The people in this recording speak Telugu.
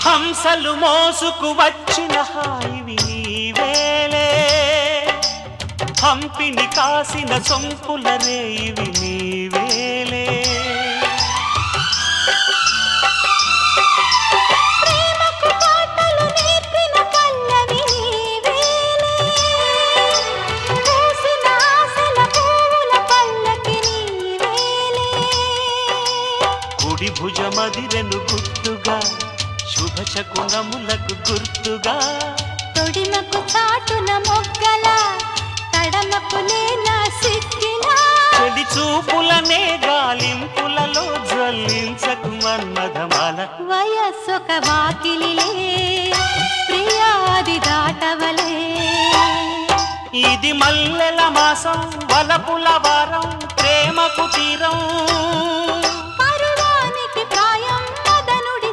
హంసలు మోసుకు వచ్చిన హాయివి నీవేలే హంపిని కాసిన సొంపుల రేయివి నీవేలే ప్రేమకు పాటలు నేర్పిన పల్లవి నీవేలే పూసిన ఆశల పూల పల్లకి నీవేలే కుడి భుజమదిరెను గుర్తుగా శుభ శకునములకు గుర్తుగా తొడిమకు చాటున మొగ్గల తడమకు లేనా సిక్కినా చెడి చూపులనే గాలింపులలో జ్వలించకు మన్మథమాల వయస్సొక వాకిలిలే ప్రియాది దాటవలే ఇది మల్లెల మాసం వలపుల వారం ప్రేమకు తీరం